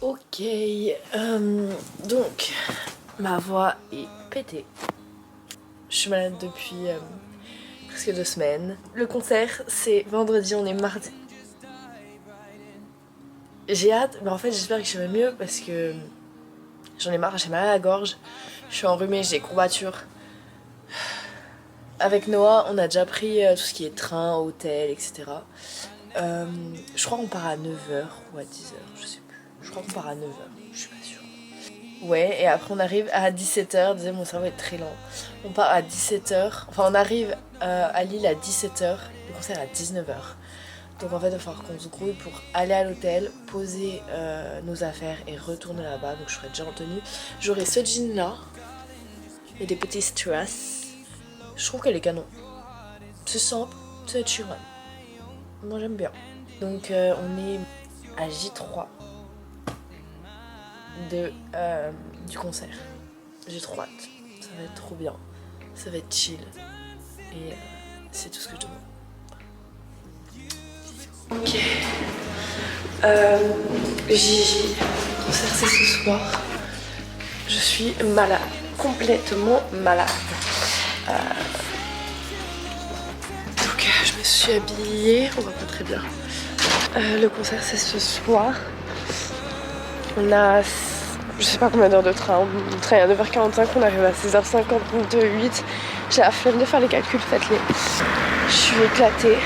Ok, donc ma voix est pétée. Je suis malade depuis presque 2 semaines. Le concert c'est vendredi, on est mardi. J'ai hâte, mais en fait j'espère que je vais mieux parce que j'en ai marre, j'ai mal à la gorge, je suis enrhumée, j'ai des courbatures. Avec Noah, on a déjà pris tout ce qui est train, hôtel, etc. Je crois qu'on part à 9h ou à 10h, je sais plus. Je crois qu'on part à 9h, je suis pas sûre. Ouais, et après on arrive à 17h, désolé mon cerveau est très lent. On part à 17h, enfin on arrive à Lille à 17h, le concert à 19h. Donc en fait il va falloir qu'on se grouille pour aller à l'hôtel, poser nos affaires et retourner là-bas. Donc je serai déjà en tenue. J'aurai ce jean là et des petits strass. Je trouve qu'elle est canon. C'est simple, c'est chill. Moi j'aime bien. Donc on est à J3 du concert. J'ai trop hâte. Ça va être trop bien. Ça va être chill. Et c'est tout ce que je demande. Ok. Gigi, le concert c'est ce soir. Je suis malade. Complètement malade. Donc je me suis habillée. On va pas très bien. Le concert c'est ce soir. On a je sais pas combien d'heures de train. On train à 9h45, on arrive à 16h58. J'ai la flemme de faire les calculs, faites-les. Je suis éclatée.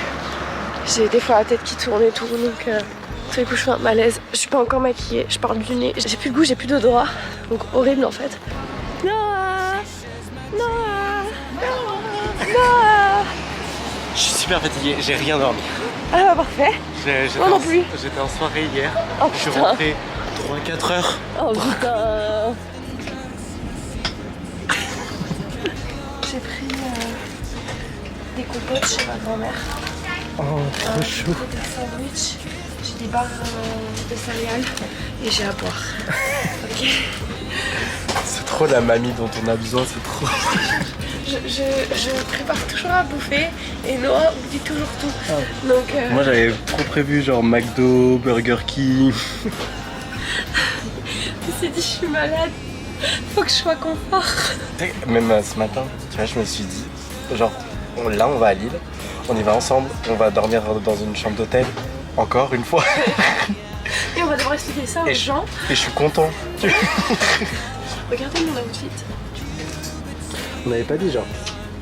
J'ai des fois la tête qui tourne et tout, donc tout les coup je fais un malaise. Je suis pas encore maquillée, je parle du nez. J'ai plus de goût, j'ai plus d'odorat. Donc horrible en fait. Noah, Noah, Noah. Je suis super fatigué, j'ai rien dormi. Ah bah parfait. Moi non plus. J'étais en soirée hier. Oh, je suis putain. rentré 3-4 heures. Oh putain. J'ai pris des compotes chez ma grand-mère. Oh, trop chaud. Des sandwichs, j'ai des barres de céréales et j'ai à boire. Ok. C'est trop la mamie dont on a besoin, c'est trop. Je prépare toujours à bouffer et Noah oublie toujours tout. Ah. Donc Moi j'avais trop prévu genre McDo, Burger King. il s'est dit je suis malade, faut que je sois confort. Même ce matin, tu vois, je me suis dit, genre là on va à Lille, on y va ensemble, on va dormir dans une chambre d'hôtel, encore une fois. Et on va devoir expliquer ça aux gens. Et je suis content. Regardez mon outfit. On n'avait pas dit genre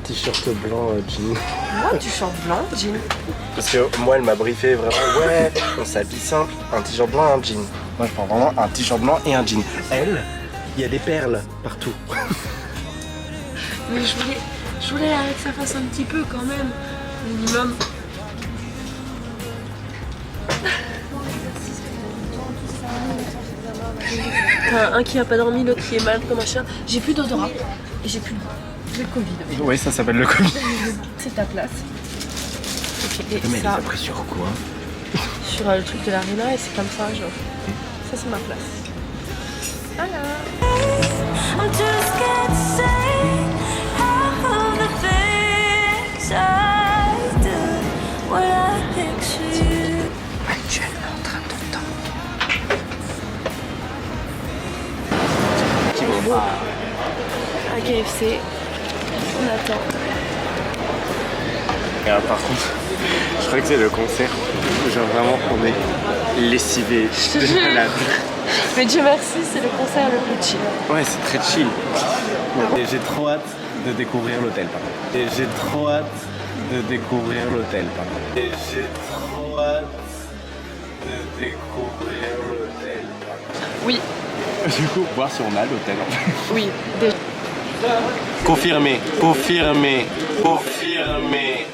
t-shirt blanc, jean. Moi du short blanc, jean. Parce que moi elle m'a briefé vraiment, ouais, on s'habille simple, un t-shirt blanc, un jean. Moi je prends vraiment un t-shirt blanc et un jean. Elle, il y a des perles partout. Mais je voulais que ça fasse un petit peu quand même, minimum. Un qui a pas dormi, l'autre qui est malade comme un chien. J'ai plus d'odorat et j'ai plus le Covid. Oui, ça s'appelle le Covid. C'est ta place. Ok, et Mais elle ça, les a pris sur quoi? sur le truc de l'arena et c'est comme ça, genre. Ça c'est ma place. Voilà. I'm too scared to say half of the things I do when I picture you. Actuellement en train de temps. Bon, à KFC, on attend. Et par contre, je crois que c'est le concert. Genre vraiment, on est lessivés. Je te jure. Mais Dieu merci, c'est le concert le plus chill. Ouais, c'est très chill. Et j'ai trop hâte de découvrir l'hôtel, par contre. Et j'ai trop hâte de découvrir l'hôtel, par contre. Et j'ai trop hâte de découvrir l'hôtel, par contre. Oui, Du coup, voir si on a l'hôtel, en fait. oui, déjà. Confirmé, confirmé, confirmé.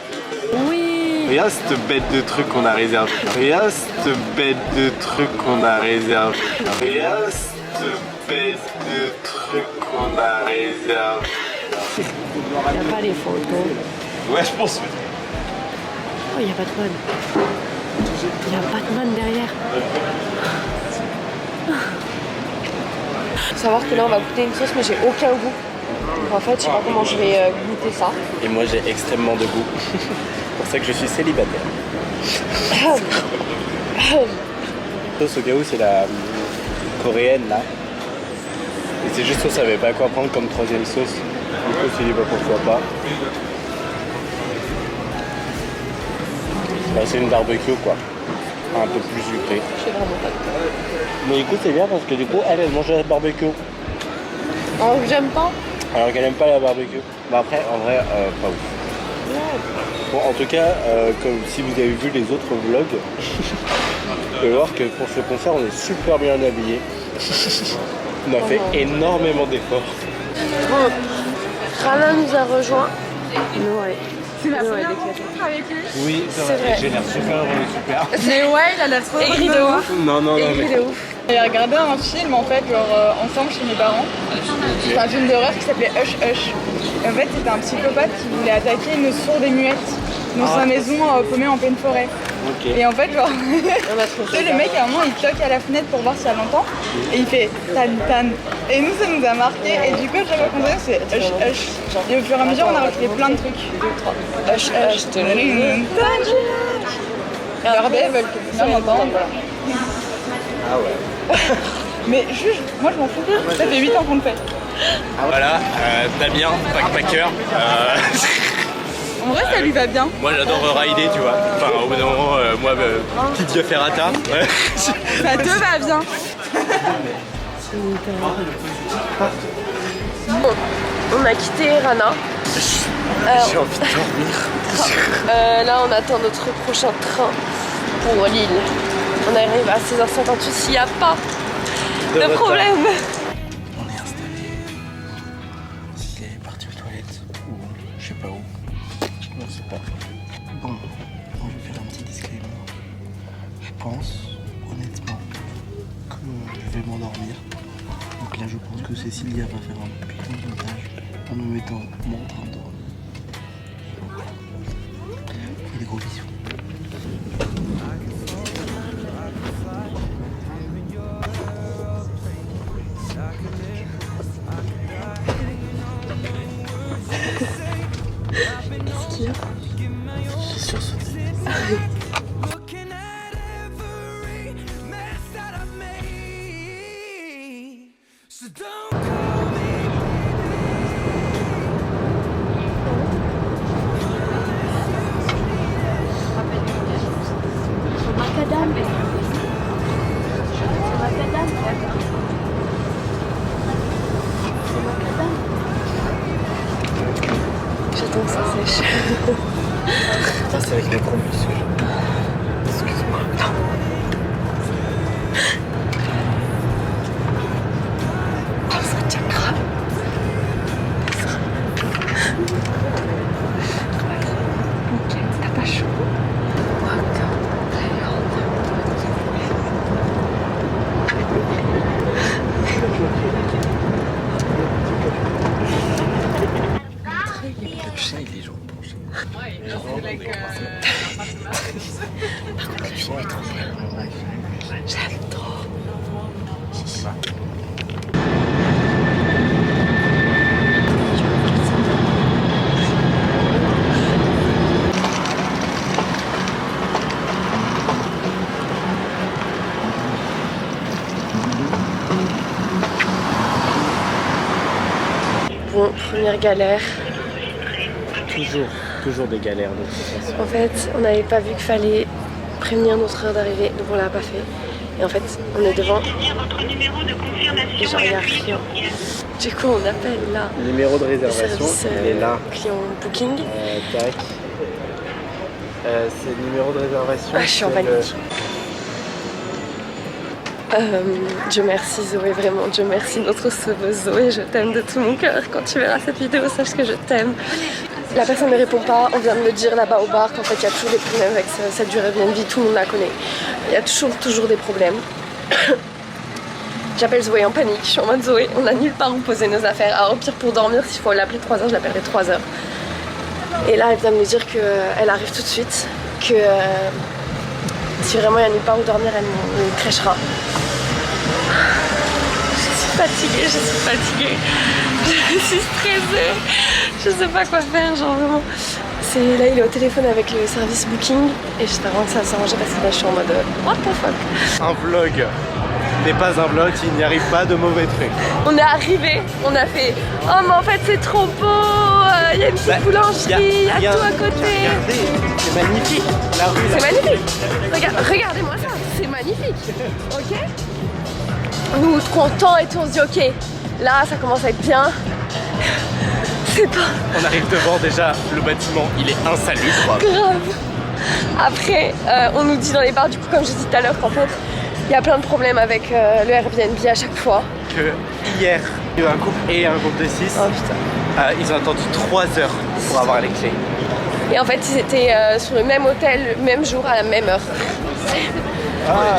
Oui. Regarde cette bête de truc qu'on a réservé. Regarde cette bête de truc qu'on a réservé. Regarde cette bête de truc qu'on a réservé. Il n'y a pas les photos. Ouais, je pense. Oh, il y a Batman. Il y a Batman derrière. Faut savoir que là on va goûter une sauce mais j'ai aucun goût. Donc en fait je sais pas comment je vais goûter ça. Et moi j'ai extrêmement de goût. C'est pour ça que je suis célibataire. Sauce au cas où c'est la coréenne là. Et c'est juste qu'on savait pas quoi prendre comme troisième sauce. Du coup, on s'est dit bah, pourquoi pas. Bah, c'est une barbecue quoi. Un peu plus sucrée. Je sais vraiment pas. Mais écoute, c'est bien parce que du coup, elle mange la barbecue. Alors que j'aime pas. Alors qu'elle aime pas la barbecue. Bah après, en vrai, pas ouf. Bon, en tout cas, comme si vous avez vu les autres vlogs, vous pouvez voir que pour ce concert, on est super bien habillés. On a fait énormément d'efforts. Bon, Rana nous a rejoint. Ouais. C'est ma première rencontre avec lui. Oui, C'est vrai. J'ai l'air super. Mais ouais, il a l'air trop Aigri de ouf. Non, Aigri mais... de ouf. On a regardé un film en fait, genre ensemble chez mes parents. C'est un film d'horreur qui s'appelait Hush Hush. Et en fait, c'était un psychopathe qui voulait attaquer une sourde et muette dans sa maison paumée en pleine forêt. Ok. Et en fait, genre, On a trop tu sais, le mec à un moment il toque à la fenêtre pour voir si elle entend et il fait tan tan. Et nous, ça nous a marqué. Et du coup, chaque fois qu'on faisait, c'est Hush Hush. Et au fur et à mesure, on a recréé plein de trucs. Hush Hush. Regardez, elles veulent que bien l'entendre. Ah ouais. Mais juge, moi je m'en fous. Ça fait 8 ans qu'on le fait. Voilà, Damien, backpacker. En vrai, ça lui va bien. Moi j'adore rider, tu vois. Enfin, au bout d'un moment, moi, petite via ferrata. Ouais. Ça te va bien. Bon, on a quitté Rana. J'ai envie de dormir. Là, on attend notre prochain train pour Lille. On arrive à 16h58 s'il n'y a pas de problème. On est installé. Il est parti aux toilettes. Ou je sais pas où. On sait pas. Bon, moi je vais faire un petit disclaimer. Je pense, honnêtement, que je vais m'endormir. Donc là, je pense que Cécilia va faire un putain de montage en me mettant moi en train de dormir. Je fais des gros bisous. Qu'est-ce qu'il y a? J'ai sursauté. Looking at every mess that I've made. So don't call me. Macadam. C'est macadam. C'est macadam. J'attends que ça sèche. Ça, c'est avec les combustibles. Excuse-moi. Oh, ça tient grave. Ok, t'as pas chaud? Le chat, il est genre penché. Par contre, le film est trop bien. J'aime trop. Bon, première galère. Toujours des galères de toute façon. En fait, on n'avait pas vu qu'il fallait prévenir notre heure d'arrivée, donc on l'a pas fait. Et en fait, on est devant. Et genre, il n'y a rien. Du coup, on appelle là Le numéro de le réservation, service il est là. client booking. Tac. C'est le numéro de réservation. Ah, je suis en c'est panique. Dieu merci Zoé, vraiment, Dieu merci notre sauveuse Zoé, je t'aime de tout mon cœur. Quand tu verras cette vidéo, sache que je t'aime. La personne ne répond pas, on vient de me dire là-bas au bar qu'en fait il y a toujours des problèmes avec cette durée de vie, tout le monde la connaît. Il y a toujours des problèmes. J'appelle Zoé en panique, je suis en mode Zoé, on a nulle part où poser nos affaires. Alors au pire pour dormir, s'il faut l'appeler 3 heures, je l'appellerai 3 heures. Et là elle vient de me dire qu'elle arrive tout de suite, que si vraiment il n'y a nulle part où dormir, elle me crèchera. Je suis fatiguée, je suis stressée, je sais pas quoi faire, genre vraiment. Là il est au téléphone avec le service booking et j'espère vraiment que ça va s'arranger parce que là je suis en mode what the fuck. un vlog n'est pas un vlog, il n'y arrive pas de mauvais trucs. On est arrivé, on a fait oh mais en fait c'est trop beau, il y a une petite boulangerie, il y a tout à côté. Regardez, c'est magnifique. La rue là. C'est magnifique. Regardez-moi ça, c'est magnifique. Ok. Nous contents et tout, on se dit ok, là ça commence à être bien. C'est pas On arrive devant déjà, le bâtiment il est insalubre. grave. Après, on nous dit dans les bars, du coup, comme je disais tout à l'heure, qu'en fait, il y a plein de problèmes avec le Airbnb à chaque fois. Que hier, il y a eu un couple et un groupe de 6. Oh putain. Ils ont attendu 3 heures pour avoir les clés. Et en fait, ils étaient sur le même hôtel, le même jour, à la même heure.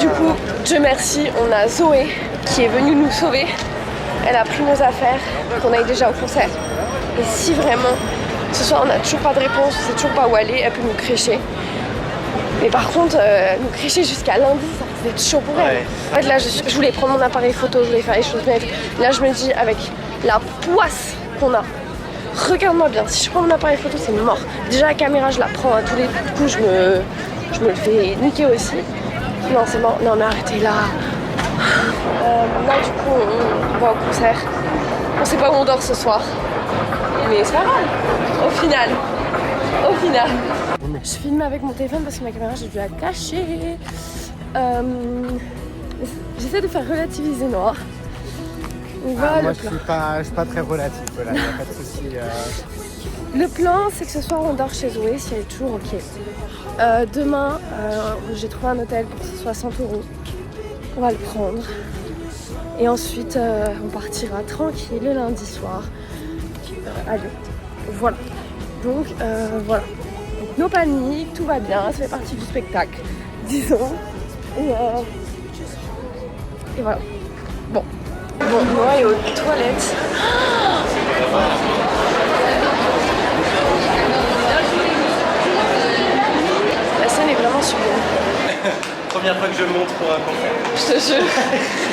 Du coup, Dieu merci, on a Zoé qui est venue nous sauver. Elle a pris nos affaires, qu'on aille déjà au concert. Et si vraiment, ce soir, on n'a toujours pas de réponse, on sait toujours pas où aller, elle peut nous crécher. Mais par contre, nous crécher jusqu'à lundi, ça va être chaud pour elle. Ouais. En fait, là, je voulais prendre mon appareil photo, je voulais faire les choses bien. Là, je me dis, avec la poisse qu'on a, regarde-moi bien, si je prends mon appareil photo, c'est mort. Déjà, la caméra, je la prends à tous les coups, je me le fais niquer aussi. Non, c'est mort. Non, mais arrêtez là. Là, du coup, on va au concert. On sait pas où on dort ce soir. Mais c'est pas grave. Au final. Je filme avec mon téléphone parce que ma caméra, j'ai dû la cacher. J'essaie de faire relativiser noir. On va Moi le je plan. suis pas très relatif, voilà, il n'y a pas de souci. Le plan, c'est que ce soir, on dort chez Zoé si elle est toujours ok. Demain, j'ai trouvé un hôtel pour 60 €. On va le prendre. Et ensuite, on partira tranquille le lundi soir. Allez, voilà. Donc, voilà. Donc, no panique, tout va bien, ça fait partie du spectacle, disons. Et voilà. Bon, moi et aux toilettes. La scène est vraiment sublime. Première fois que je monte pour un concert. Je te jure.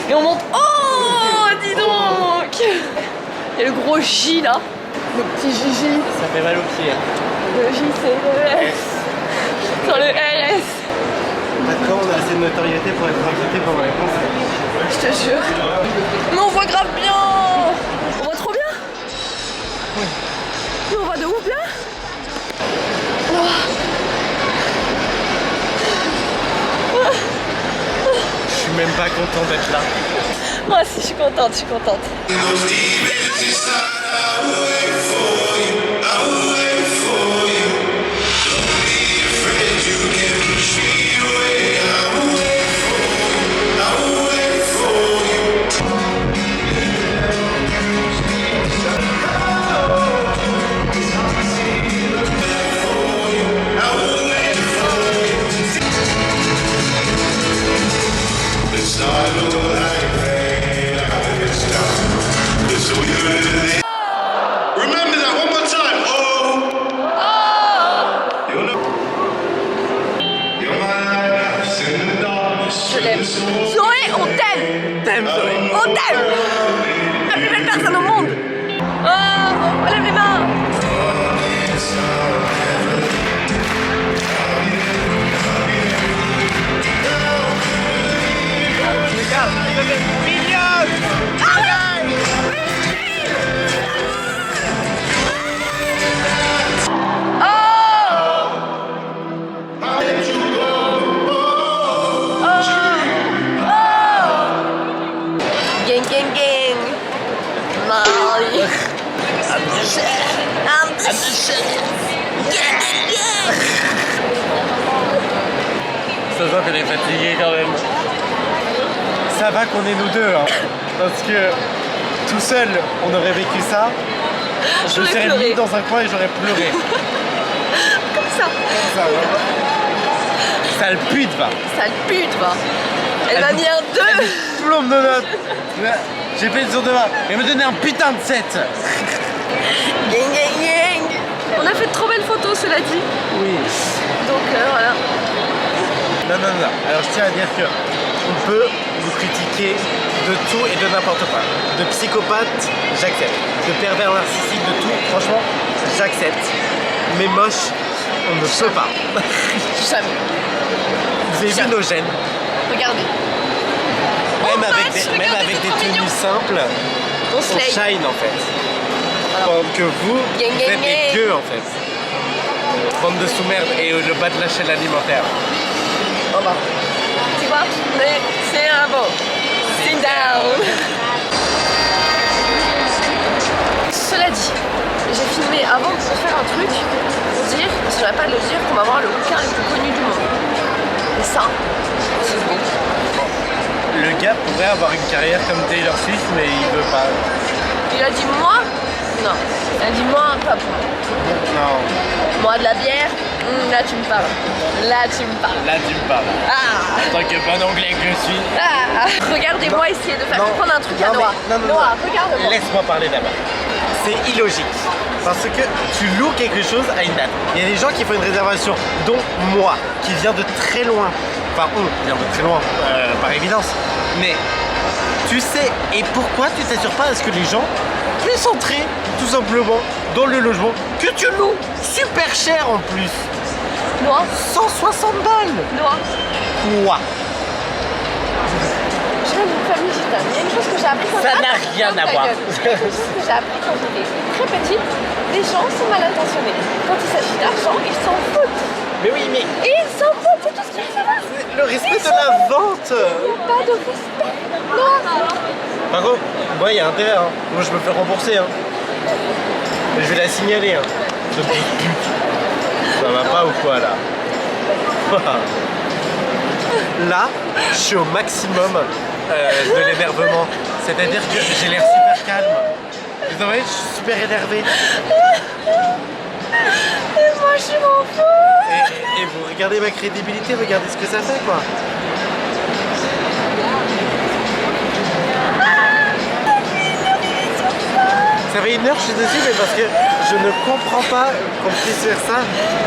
Et on monte. Oh, dis donc. Il y a le gros J là. Le petit Gigi. Ça fait mal aux pieds. Le J, c'est le S. Sur le LS. Maintenant on a assez de notoriété pour être invité pendant les concerts. Je te jure. Mais on voit grave bien. On voit trop bien. Oui. Mais on voit de ouf bien. Je suis même pas content d'être là. Moi aussi, je suis contente, je suis contente. Remember that one more time. Oh. You're my life in the darkness. Je l'aime. Zoé, on t'aime. T'aimes Zoé? On t'aime. La plus belle personne au monde. Oh, lève les mains. Regarde, il est mignonne. Gang, gang, gang. Molly. I'm the shit. Gang, gang, gang. Ça se voit qu'on est fatigué quand même. Ça va qu'on est nous deux, hein. Parce que tout seul, on aurait vécu ça. Je J'aurais serais pleuré. mis dans un coin et j'aurais pleuré. Comme ça. Ça, ouais. Sale pute, va. Sale pute, va. Elle m'a mis un 2. Plombe de note. J'ai fait une sur 2 mains. Elle m'a donné un putain de 7. Gang, gang, gang. On a fait de trop belles photos, cela dit. Oui. Donc voilà. Non. Alors je tiens à dire que on peut vous critiquer de tout et de n'importe quoi. De psychopathe, j'accepte. De pervers narcissique, de tout, franchement, j'accepte. Mais moche, on ne peut pas. Jamais. Vous avez vu nos gènes? Regardez. Mais même match, avec des regardez, c'est trop tenues mignon. simples, On on slay. shine en fait. Pendant que vous, Gang, vous gang, êtes des gang. gueux en fait. Bande de sous-merde et le bas de la chaîne alimentaire. Au revoir. Tu vois, mais c'est un bon. Sit down. Cela dit, j'ai filmé avant de faire un truc pour dire, ne serait pas de le dire, qu'on va voir le bouquin le plus connu du monde. Et ça, c'est beau. Le gars pourrait avoir une carrière comme Taylor Swift, mais il veut pas. Il a dit moi? Non. Il a dit moi, pas pour moi. Non, Moi de la bière, là tu me parles. Là tu me parles. là tu me parles. Ah, En tant que bon anglais que je suis. ah. Regardez-moi essayer de faire Non. comprendre un truc à Non, mais- Noah. non, non, Noah, non. regarde-moi. Laisse-moi parler d'abord. C'est illogique. Parce que tu loues quelque chose à une date. Il y a des gens qui font une réservation, dont moi, qui viens de très loin. Enfin, on vient de très loin, par évidence. Mais tu sais, et pourquoi tu t'assures pas à ce que les gens puissent entrer, tout simplement, dans le logement que tu loues super cher en plus. Noah, 160 balles. Noah. Quoi? Je viens d'une famille gitane. Il y a une chose que j'ai appris quand Ça j'étais... n'a rien à voir. Il y a une chose que j'ai appris quand j'étais très petite. Les gens sont mal intentionnés. Quand il s'agit d'argent, ils s'en foutent. Mais oui, mais Et ils s'en foutent, c'est tout ce qu'il faut savoir. le respect de la vente. Il n'y a pas de respect. Noah. Par contre, moi il y a intérêt, hein. Moi je me fais rembourser. Hein. Mais je vais la signaler. Hein. Ce petit pute. Ça va pas ou quoi là? Là, je suis au maximum de l'énervement. C'est-à-dire que j'ai l'air super calme. Vous savez, je suis super énervé. Et moi, je m'en fous. Et vous regardez ma crédibilité, regardez ce que ça fait quoi. Ça fait une heure que je suis dessus, mais parce que je ne comprends pas qu'on puisse faire ça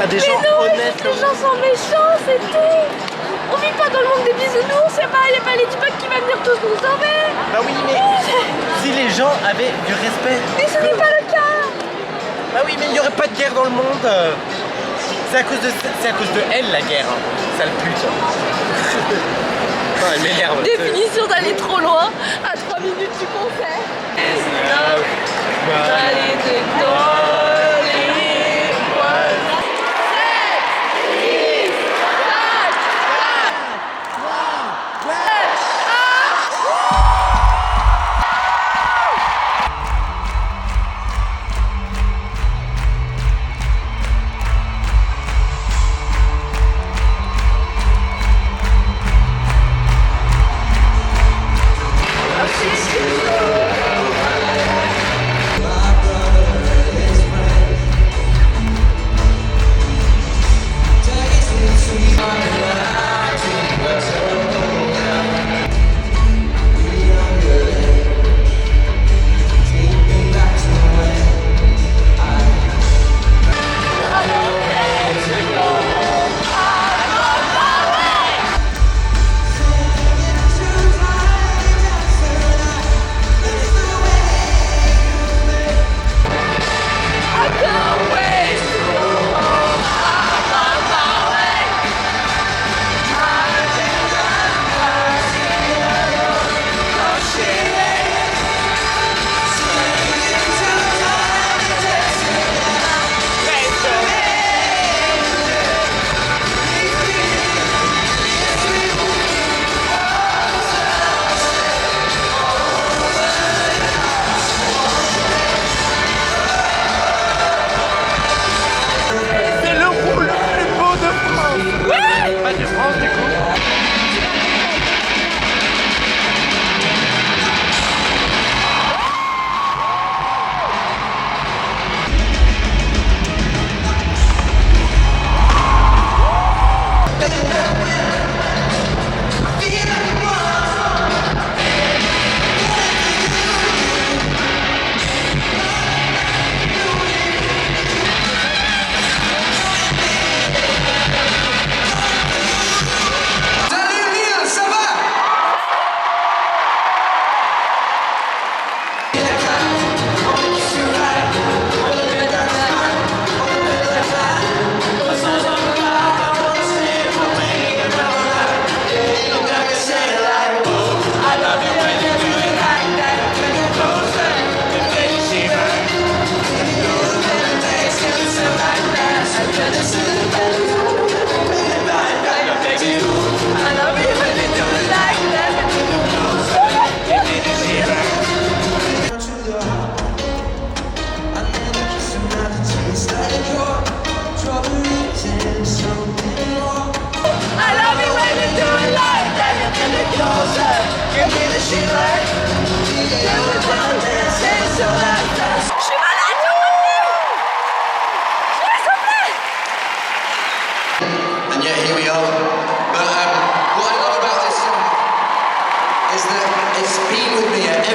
à des gens honnêtes Les comme gens sont méchants, c'est tout. On vit pas dans le monde des bisounours, il n'y a pas Ladybug qui va venir tous nous sauver. Bah oui, mais si les gens avaient du respect. Mais ce n'est pas le cas. Bah oui, mais il n'y aurait pas de guerre dans le monde. C'est à cause de elle la guerre, hein. Sale pute. Non, elle m'énerve. Définition d'aller trop loin à 3 minutes du concert. Allez, de coller. 7, 6, 5, 4, 3, 2, 1.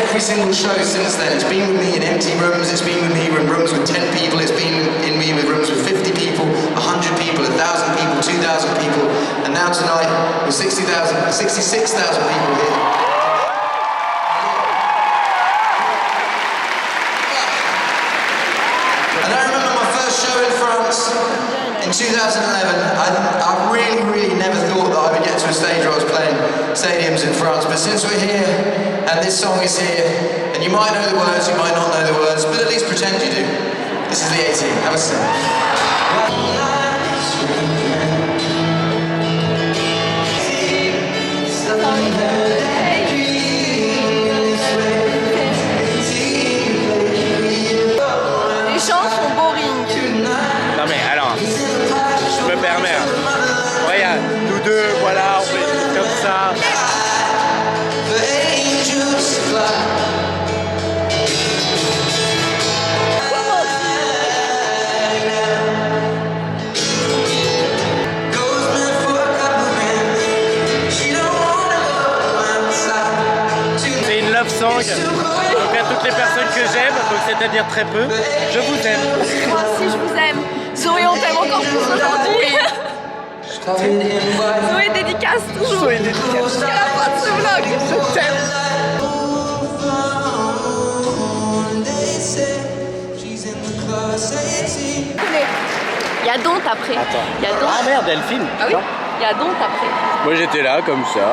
every single show since then. It's been with me in empty rooms, it's been with me in rooms with 10 people, it's been in me with rooms with 50 people, 100 people, 1,000 people, 2,000 people, and now tonight with 66,000 people here. And I remember my first show in France in 2011. I really never thought that I would get to a stage where I was playing stadiums in France, but since we're here and this song is here, and you might know the words, you might not know the words, but at least pretend you do. This is the 18. Have a sing. Les chants sont boring. Non mais alors, je me permets. Regarde, nous deux, voilà, on fait des trucs comme ça. C'est une love song. Donc à toutes les personnes que j'aime, donc c'est-à-dire très peu, je vous aime. Moi aussi je vous aime. Zoé, on t'aime encore plus aujourd'hui. Zoé dédicace toujours. Zoé dédicace. Jusqu'à la fin de ce vlog. Je t'aime. Il y a Don't après. Il y a Don't. Ah merde, elle filme. Ah oui. Il y a Don't après. Moi j'étais là comme ça.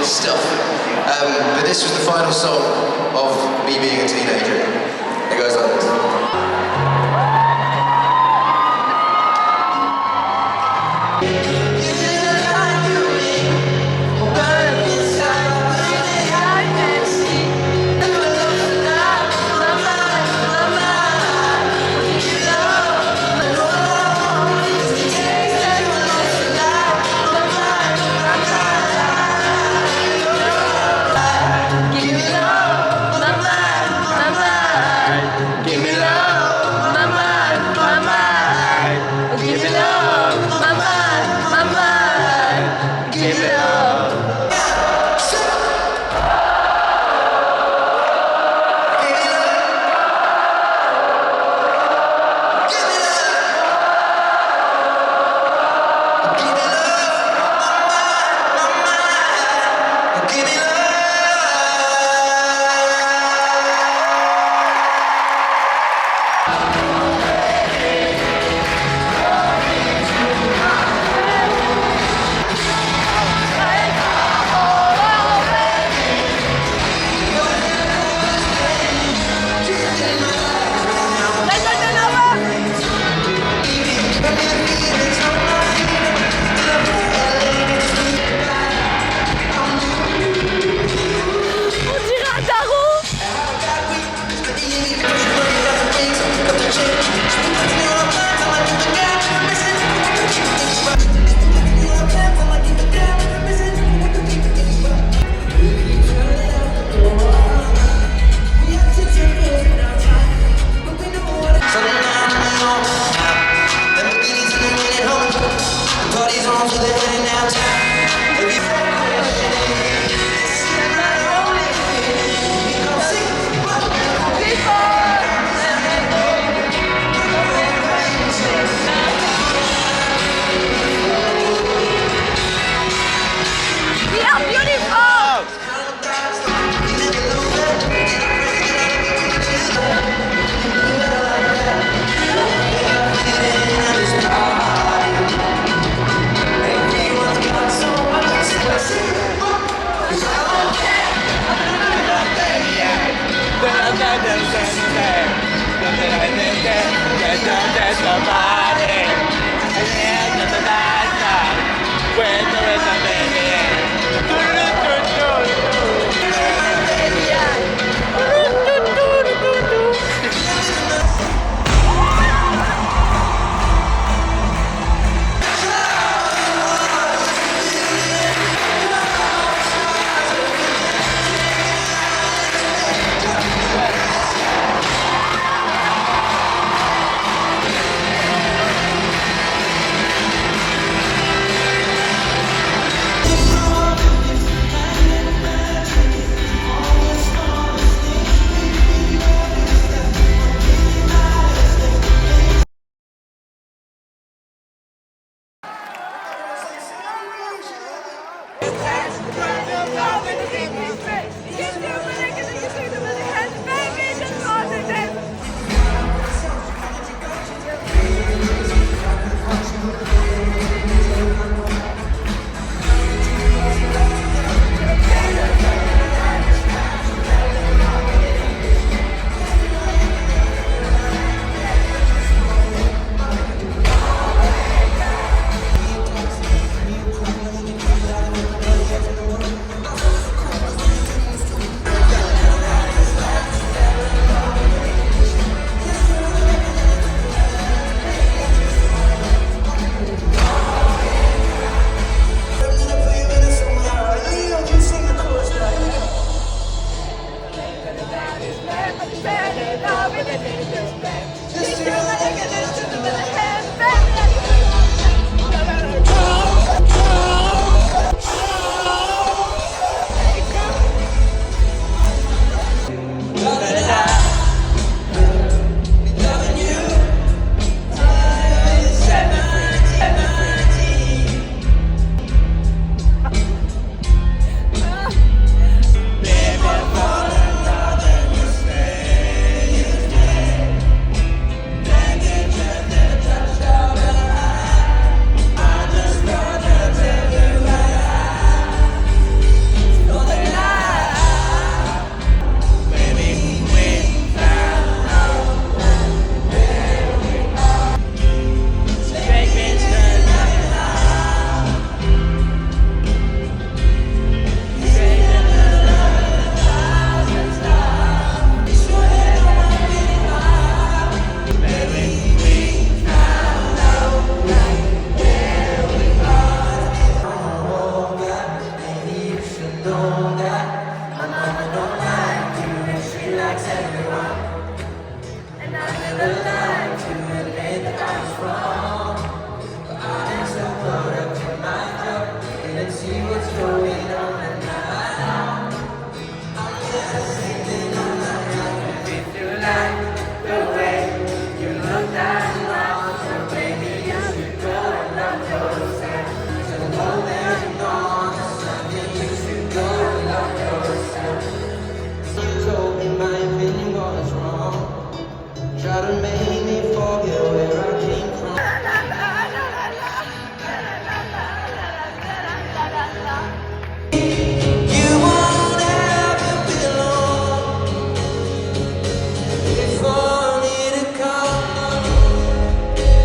Stuff. But this was the final song of me being a teenager. It goes like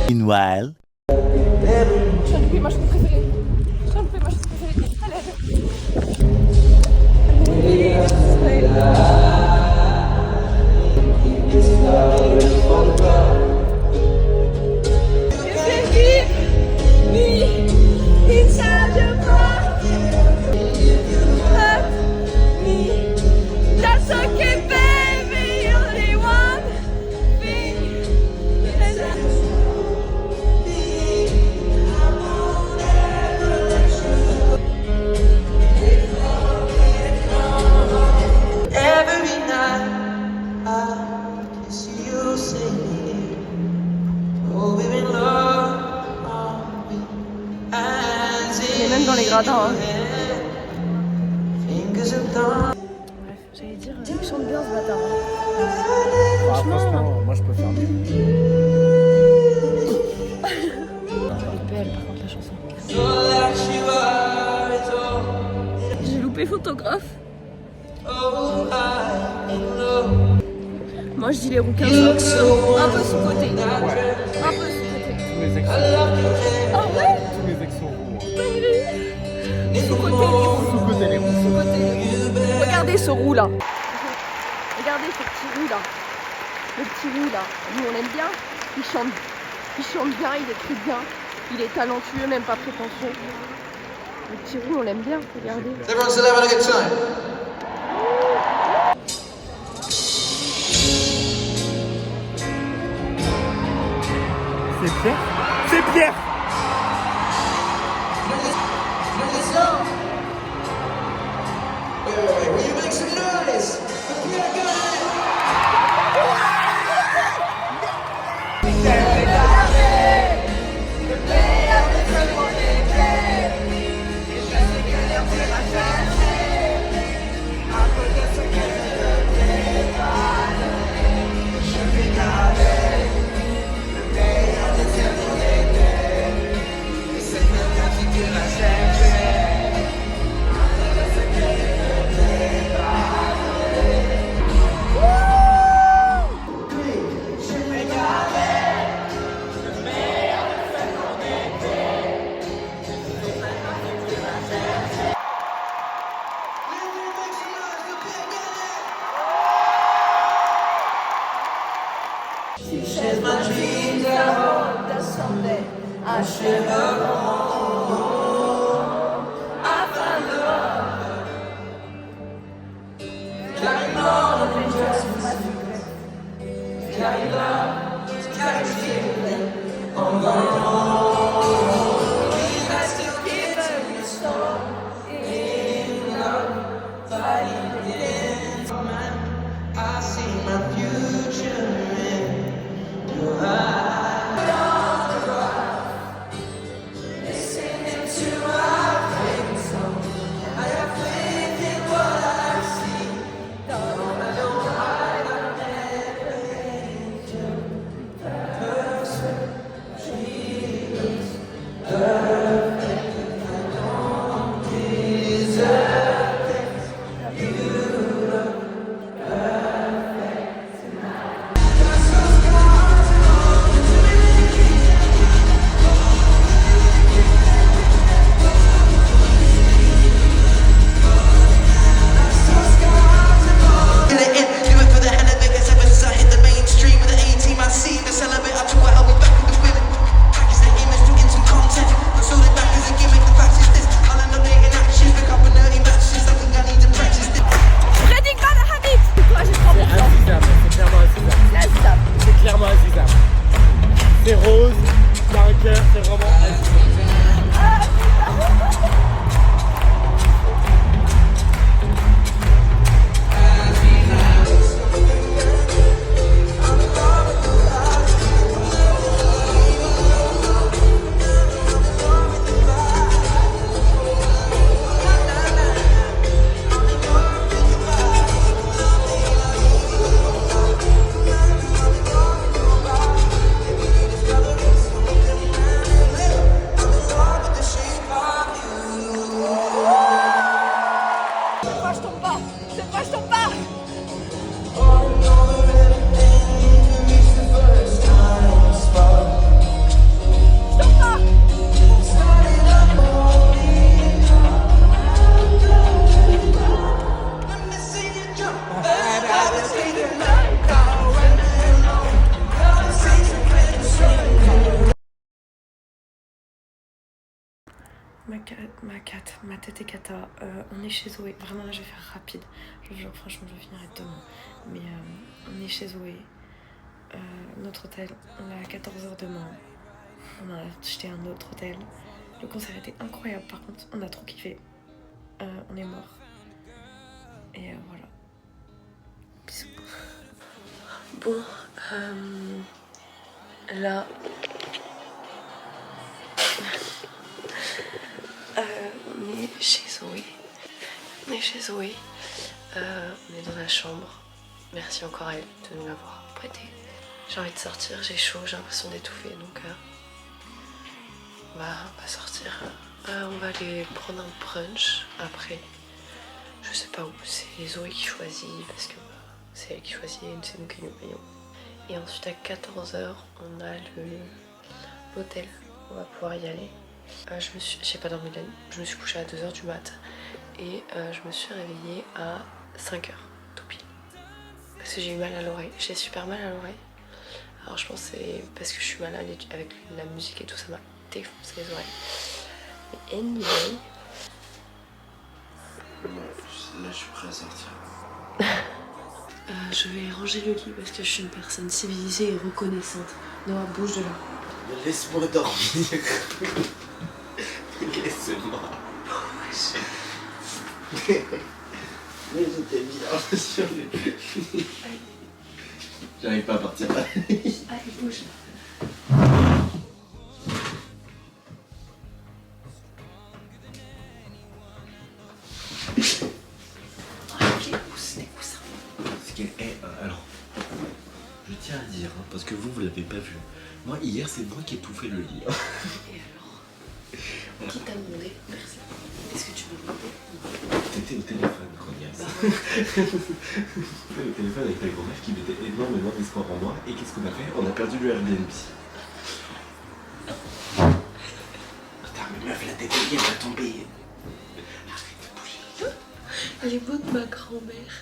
Meanwhile. Je viens de ma chose préférée. Je viens de ma chose préférée. Même dans les gradins. Hein. Bref, j'allais dire, il chante bien ce bâtard. Franchement, moi je peux faire mieux. Elle est belle par contre la chanson. J'ai loupé photographe. Moi je dis les rouquins, un peu sous-côté. roux là. Regardez ce petit roux là. Le petit roux là. Nous on l'aime bien. Il chante bien, il écrit bien. Il est talentueux, même pas prétentieux. Le petit roux on l'aime bien, regardez. Everyone still having a good time? C'est Pierre. C'est Pierre. Will you make some noise? C'est rose, il y a un cœur, c'est vraiment Ma tête est cata. On est chez Zoé. Vraiment là je vais faire rapide. Je jure, franchement je finirai demain. Mais on est chez Zoé. Notre hôtel, on est à 14h demain. On a acheté un autre hôtel. Le concert était incroyable par contre. On a trop kiffé. On est mort. Et voilà. Bisous. Bon, là... on est chez Zoé. On est chez Zoé. On est dans la chambre. Merci encore à elle de nous l'avoir prêté. J'ai envie de sortir, j'ai chaud, j'ai l'impression d'étouffer, donc on va sortir. On va aller prendre un brunch après. Je sais pas où, c'est Zoé qui choisit parce que c'est elle qui choisit et c'est nous qui nous payons. Et ensuite à 14h, on a l'hôtel. On va pouvoir y aller. J'ai pas dormi de la nuit. Je me suis couchée à 2h du mat et je me suis réveillée à 5 heures, tout pile. Parce que j'ai eu mal à l'oreille, j'ai super mal à l'oreille. Alors je pense que c'est parce que je suis malade avec la musique et tout, ça m'a défoncé les oreilles. Mais anyway... Là je suis prêt à sortir. Je vais ranger le lit parce que je suis une personne civilisée et reconnaissante. Noah, bouge de là. Laisse-moi dormir. Laisse-moi. Mais j'étais bien sur le... J'arrive pas à partir. Allez, bouge. Alors, je tiens à dire, hein, parce que vous l'avez pas vu. Moi, hier, c'est moi qui ai tout fait le lit. Et alors, qui t'a demandé? Merci. Est-ce que tu veux demander? T'étais au téléphone, regarde. T'étais au téléphone avec ta grand-mère qui mettait énormément d'espoir en moi. Et qu'est-ce qu'on a fait? On a perdu le Airbnb. Putain, mais meuf, la tête elle va tomber. Arrête de bouger. Les mots de ma grand-mère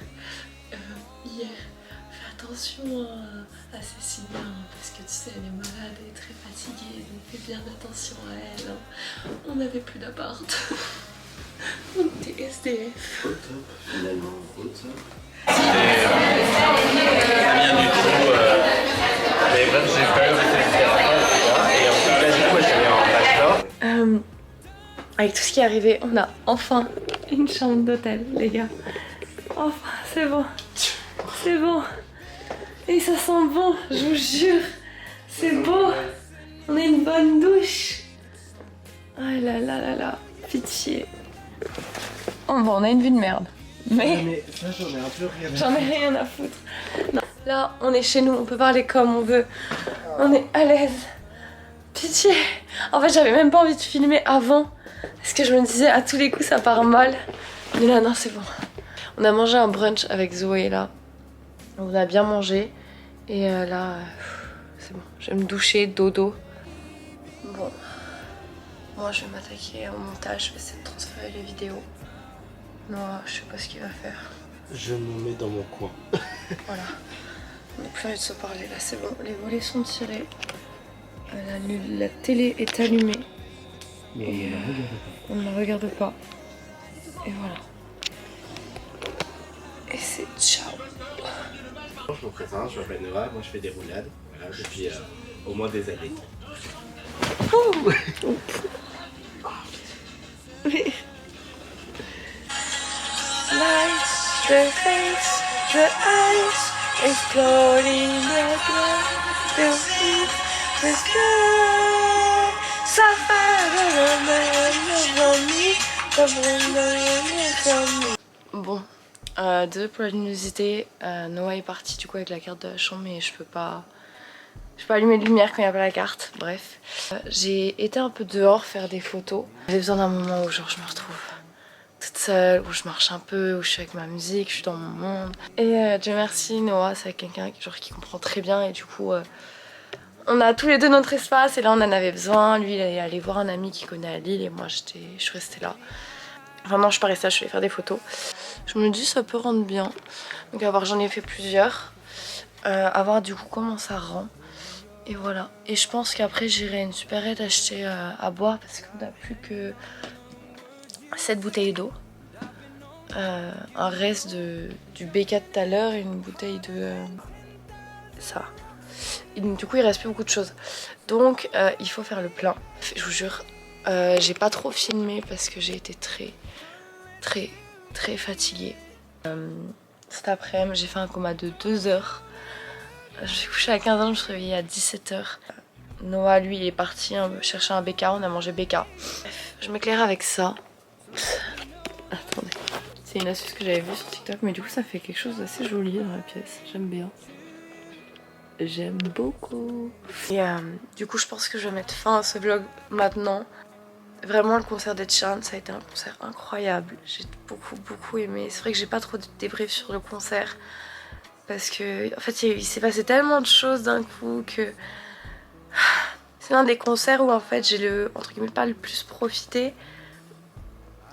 hier. Fais attention à Cécilia, hein, parce que tu sais, elle est malade, elle est très fatiguée, donc fais bien attention à elle. Hein. On n'avait plus d'appart. On était SDF. Au top, finalement, au top. Rien du tout. Mais bref, j'ai quand même fait le faire. Et en tout cas, du coup, je suis en bachelor. Avec tout ce qui est arrivé, on a enfin une chambre d'hôtel, les gars. Enfin, c'est bon. C'est bon. Et ça sent bon, je vous jure. C'est beau. On a une bonne douche. Oh là là là là. Pitié. Oh bon, on a une vue de merde. Mais ça, j'en ai un peu rien à J'en ai rien à foutre. Non. Là, on est chez nous, on peut parler comme on veut. On est à l'aise. Pitié. En fait, j'avais même pas envie de filmer avant. Parce que je me disais, à tous les coups, ça part mal. Mais là, non, c'est bon. On a mangé un brunch avec Zoé, là. On a bien mangé. Et là, c'est bon. Je vais me doucher, dodo. Bon. Moi, je vais m'attaquer au montage. Je vais essayer de transférer les vidéos. Non, je sais pas ce qu'il va faire. Je me mets dans mon coin. Voilà. On n'a plus envie de se parler là, c'est bon. Les volets sont tirés. La télé est allumée. Mais on ne la regarde pas. Et voilà. Et c'est ciao. Je me présente, je m'appelle Noah, moi je fais des roulades. Voilà, depuis au moins des années. Light, the face, the eyes, exploding like the feet, the sky. Bon, désolé pour la luminosité. Noah est parti du coup avec la carte de la chambre, mais je peux pas allumer de lumière quand il n'y a pas la carte. Bref, j'ai été un peu dehors faire des photos. J'avais besoin d'un moment où genre je me retrouve toute seule, où je marche un peu, où je suis avec ma musique, je suis dans mon monde. Et Dieu merci, Noah c'est quelqu'un qui comprend très bien et du coup on a tous les deux notre espace et là on en avait besoin. Lui il est allé voir un ami qui connaît à Lille et moi je suis restée là. Enfin non je suis pas restée là, je suis allée faire des photos. Je me dis ça peut rendre bien. Donc à voir, j'en ai fait plusieurs. À voir du coup comment ça rend. Et voilà. Et je pense qu'après j'irai à une supérette acheter à boire parce qu'on n'a plus que 7 bouteilles d'eau. Un reste du BK de tout à l'heure et une bouteille de ça. Et donc du coup il reste plus beaucoup de choses. Donc il faut faire le plein. Je vous jure, j'ai pas trop filmé parce que j'ai été très fatiguée. Cet après-midi j'ai fait un coma de 2 heures. Je suis couchée à 15h, je me suis réveillée à 17h. Noah lui il est parti chercher un BK, on a mangé BK. Bref, je m'éclaire avec ça. Attendez. C'est une astuce que j'avais vue sur TikTok mais du coup ça fait quelque chose d'assez joli dans la pièce. J'aime bien. J'aime beaucoup. Et du coup je pense que je vais mettre fin à ce vlog maintenant. Vraiment le concert d'Ed Sheeran ça a été un concert incroyable. J'ai beaucoup aimé. C'est vrai que j'ai pas trop de débrief sur le concert. Parce que en fait il s'est passé tellement de choses d'un coup que... C'est l'un des concerts où en fait j'ai entre guillemets pas le plus profité.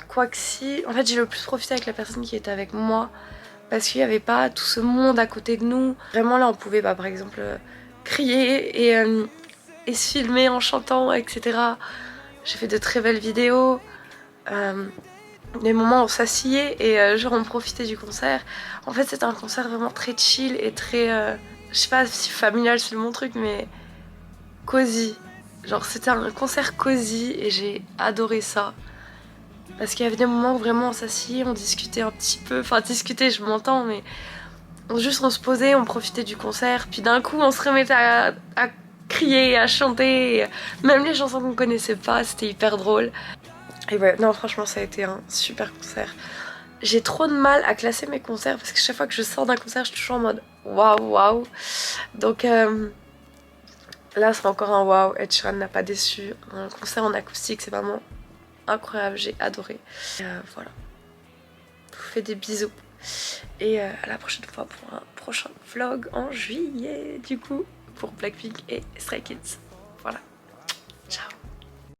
Quoique si... En fait j'ai le plus profité avec la personne qui était avec moi. parce qu'il n'y avait pas tout ce monde à côté de nous. Vraiment là on pouvait par exemple crier et se filmer en chantant, etc. J'ai fait de très belles vidéos. Des moments où on s'asseyait et genre on profitait du concert. En fait c'était un concert vraiment très chill et très, je sais pas si familial c'est mon truc, mais cosy. Genre c'était un concert cosy et j'ai adoré ça. Parce qu'il y avait des moments où vraiment on s'asseyait, on discutait un petit peu. Enfin discuter je m'entends, mais on se posait, on profitait du concert. Puis d'un coup on se remettait à crier, à chanter. Même les chansons qu'on connaissait pas, c'était hyper drôle. Et ouais, non franchement ça a été un super concert. J'ai trop de mal à classer mes concerts parce que chaque fois que je sors d'un concert je suis toujours en mode waouh. Donc là c'est encore un waouh. Ed Sheeran n'a pas déçu. Un concert en acoustique c'est vraiment incroyable, j'ai adoré. Voilà. Je vous fais des bisous. Et à la prochaine fois pour un prochain vlog en juillet du coup pour Blackpink et Stray Kids. Voilà. Ciao.